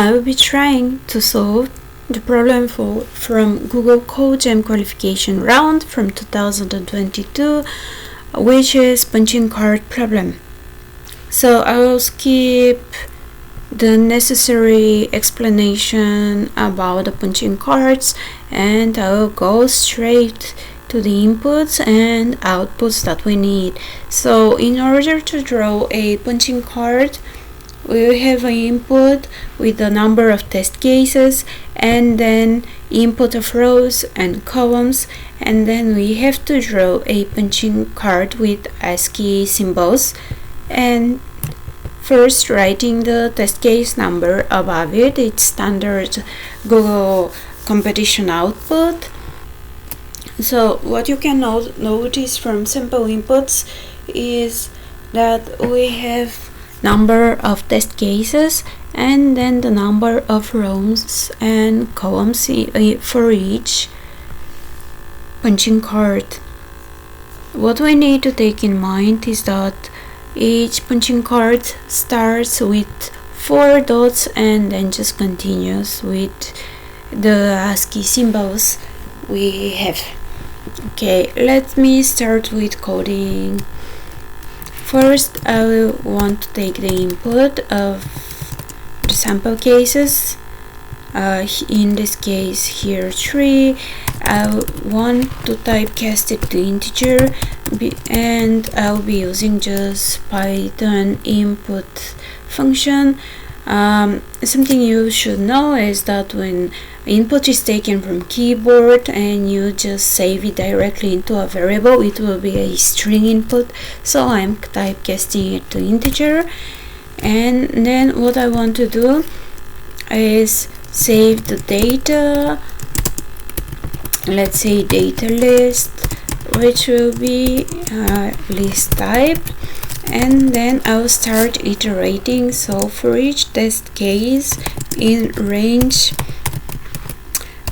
I will be trying to solve the problem from Google Code Jam Qualification round from 2022, which is punching card problem. So I will skip the necessary explanation about the punching cards, and I will go straight to the inputs and outputs that we need. So in order to draw a punching card, we will have an input with the number of test cases, and then input of rows and columns, and then we have to draw a punching card with ASCII symbols, and first writing the test case number above it. It's standard Google competition output. So what you can notice from simple inputs is that we have number of test cases and then the number of rows and columns for each punching card. What we need to take in mind is that each punching card starts with 4 dots and then just continues with the ASCII symbols we have. Okay, let me start with coding. First, I will want to take the input of the sample cases. In this case here 3. I want to typecast it to integer, and I'll be using just Python input function. Something you should know is that when input is taken from keyboard and you just save it directly into a variable, it will be a string input, so I'm typecasting it to integer. And then what I want to do is save the data, let's say data list, which will be list type, and then I'll start iterating. So for each test case in range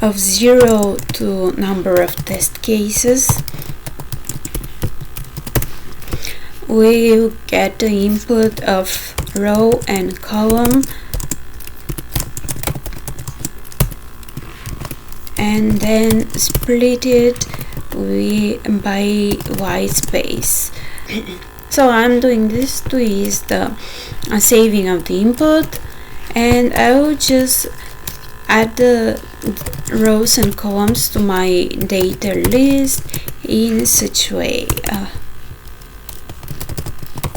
of 0 to number of test cases, we'll get the input of row and column, and then split it by white space. So I'm doing this to ease the saving of the input, and I will just add the rows and columns to my data list in such way.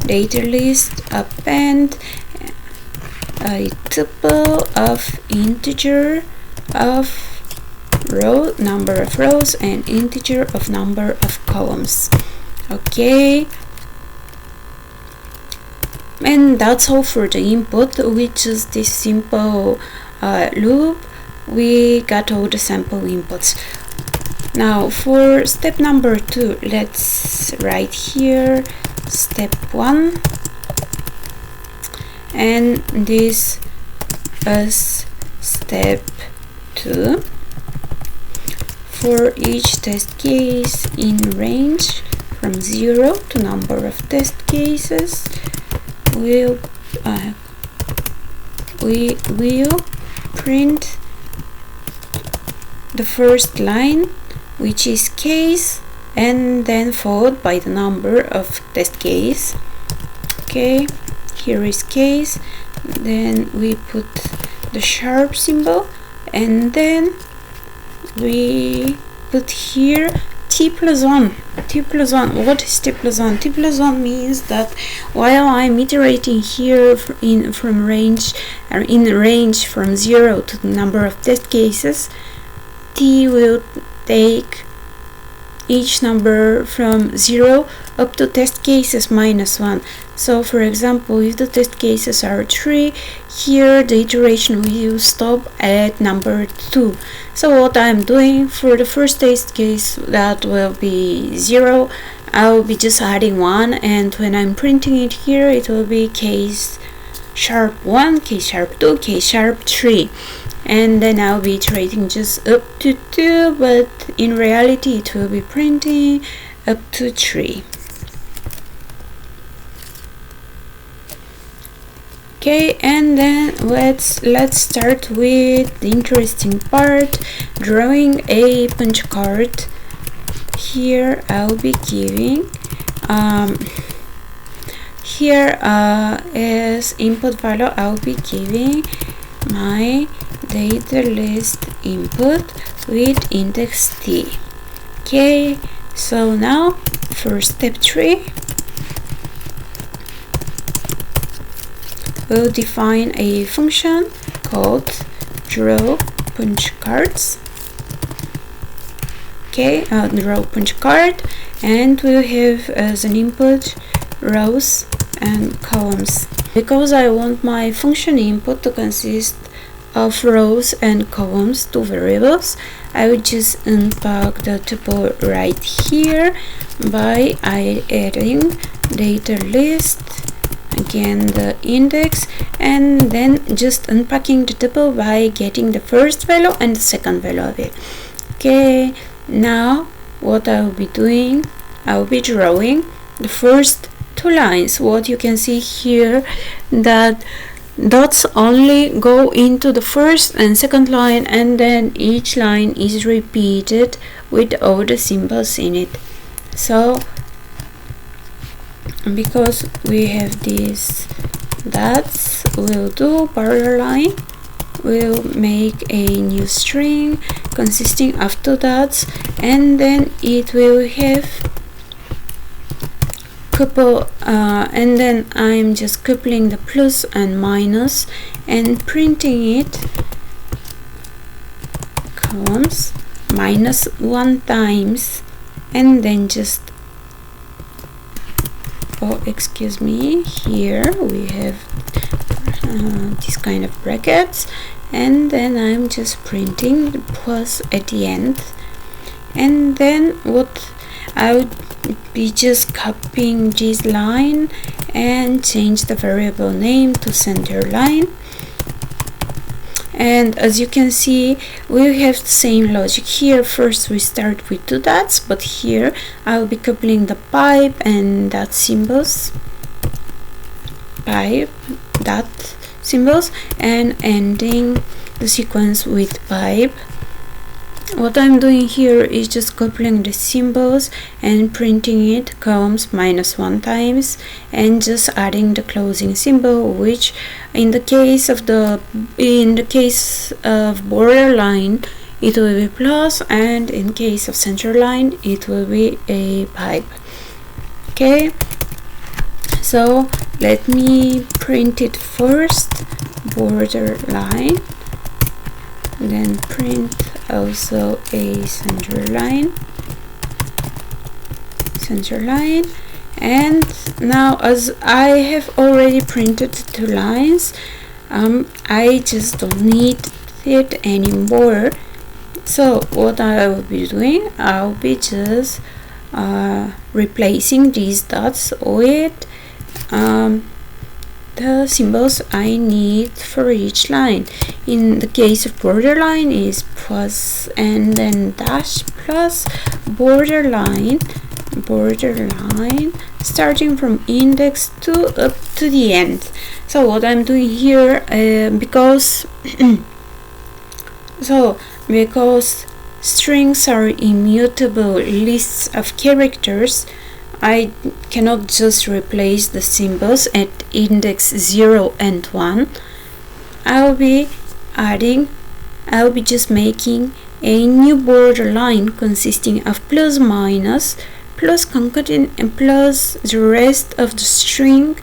Data list append a tuple of integer of row number of rows and integer of number of columns. Okay, and that's all for the input. With just this simple loop, we got all the sample inputs. Now for step number 2, let's write here step 1, and this is step 2. For each test case in range from 0 to number of test cases, we will print the first line, which is case, and then followed by the number of test case. Okay, here is case, then we put the sharp symbol, and then we put here t+1. What is t+1? t+1 means that while I'm iterating here in range from 0 to the number of test cases, t will take each number from 0 up to test cases -1. So for example, if the test cases are 3, here the iteration will stop at number 2. So what I'm doing for the first test case, that will be 0, I'll be just adding 1, and when I'm printing it here, it will be case sharp 1, case sharp 2, case sharp 3. And then I'll be iterating just up to 2, but in reality it will be printing up to 3. Okay, and then let's start with the interesting part, drawing a punch card. Here I'll be giving here as input value I'll be giving my data list input with index t. Okay, so now for step 3 we'll define a function called draw punch cards. Okay, draw punch card, and we'll have as an input rows and columns. Because I want my function input to consist of rows and columns, two variables, I would just unpack the tuple right here by adding data list, again the index, and then just unpacking the tuple by getting the first value and the second value of it. Okay, now what I'll be doing, I'll be drawing the first two lines. What you can see here, that dots only go into the first and second line, and then each line is repeated with all the symbols in it. So because we have these dots, we'll do border line. We'll make a new string consisting of two dots, and then it will have couple and then I'm just coupling the plus and minus and printing it columns -1 times, and then just, oh excuse me, here we have this kind of brackets, and then I'm just printing the plus at the end. And then what I would be just copying this line and change the variable name to center line. And as you can see, we have the same logic here. First we start with two dots, but here I'll be coupling the pipe and dot symbols, pipe dot symbols, and ending the sequence with pipe. What I'm doing here is just coupling the symbols and printing it columns -1 times, and just adding the closing symbol, which in the case of borderline it will be plus, and in case of center line it will be a pipe. Okay, so let me print it first, border line, then print also a center line, and now as I have already printed the two lines, I just don't need it anymore. So what I will be doing, I'll be just replacing these dots with the symbols I need for each line. In the case of borderline is plus and then dash plus borderline starting from index 2 up to the end. So what I'm doing here, because strings are immutable lists of characters, I cannot just replace the symbols at index 0 and 1. I'll be just making a new border line consisting of plus minus plus concatenate and plus the rest of the string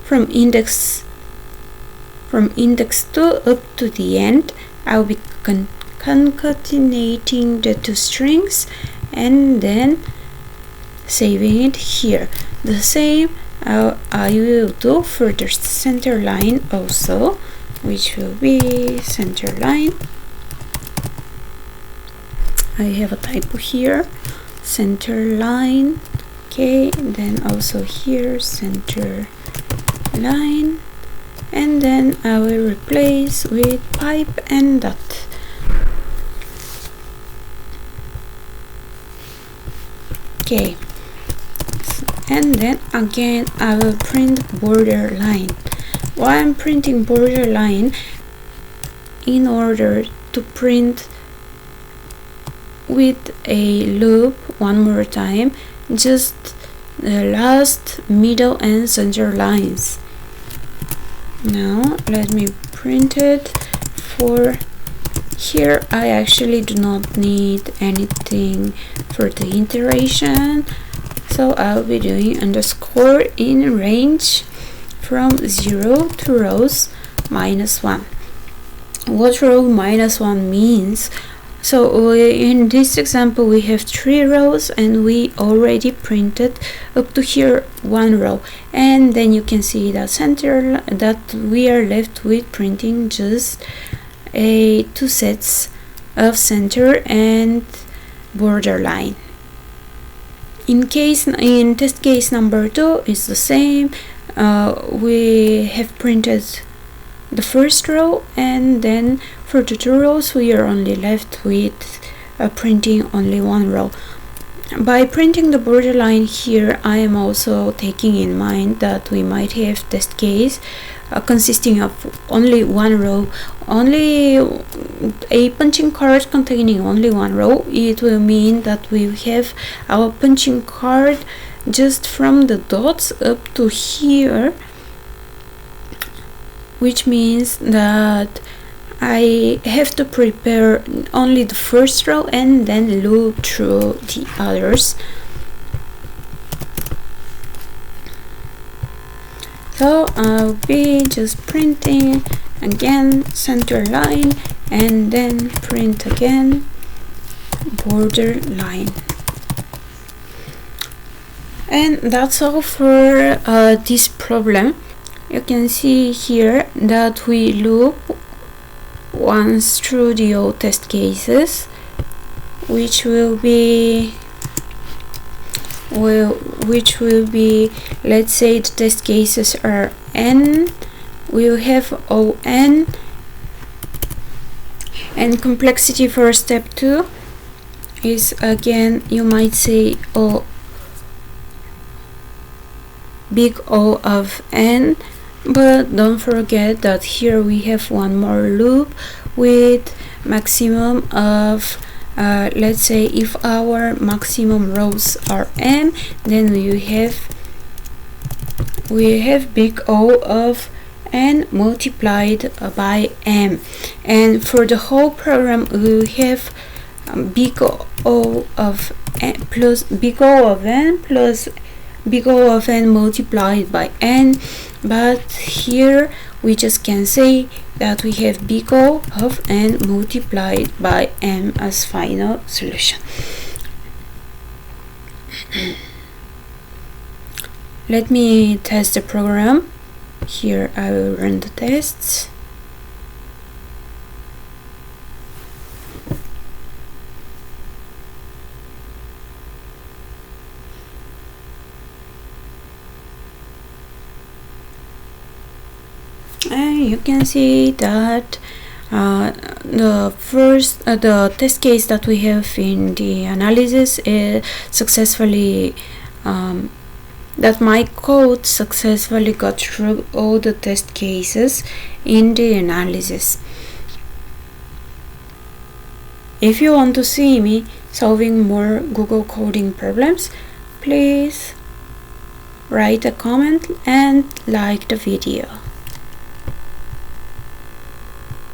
from index 2 up to the end. I'll be concatenating the two strings and then saving it here. The same I will do for the center line also, which will be center line. I have a typo here, center line. Okay, and then also here center line, and then I will replace with pipe and dot. Okay, and then again I will print border line. Why I'm printing borderline? In order to print with a loop one more time, just the last, middle and center lines. Now let me print it. For here I actually do not need anything for the iteration, so I'll be doing underscore in range from 0 to rows -1. What row -1 means? So in this example we have 3 rows and we already printed up to here 1 row, and then you can see that center that we are left with printing just 2 sets of center and borderline. In test case number 2 is the same. We have printed the first row, and then for the 2 rows we are only left with printing only 1 row. By printing the borderline here, I am also taking in mind that we might have test case consisting of only 1 row, only a punching card containing only 1 row. It will mean that we have our punching card just from the dots up to here, which means that I have to prepare only the first row and then loop through the others. So I'll be just printing again center line and then print again border line. And that's all for this problem. You can see here that we loop once through the old test cases, which will be, let's say the test cases are n, we'll have on, and complexity for step 2 is, again, you might say big O of n, but don't forget that here we have one more loop with maximum of let's say if our maximum rows are m, then we have big O of n multiplied by m, and for the whole program we have big O of n plus big O of n plus big O of n multiplied by n, but here we just can say that we have big O of n multiplied by m as final solution. Let me test the program. Here I will run the tests. And you can see that the test case that we have in the analysis is successfully that my code successfully got through all the test cases in the analysis. If you want to see me solving more Google coding problems, please write a comment and like the video.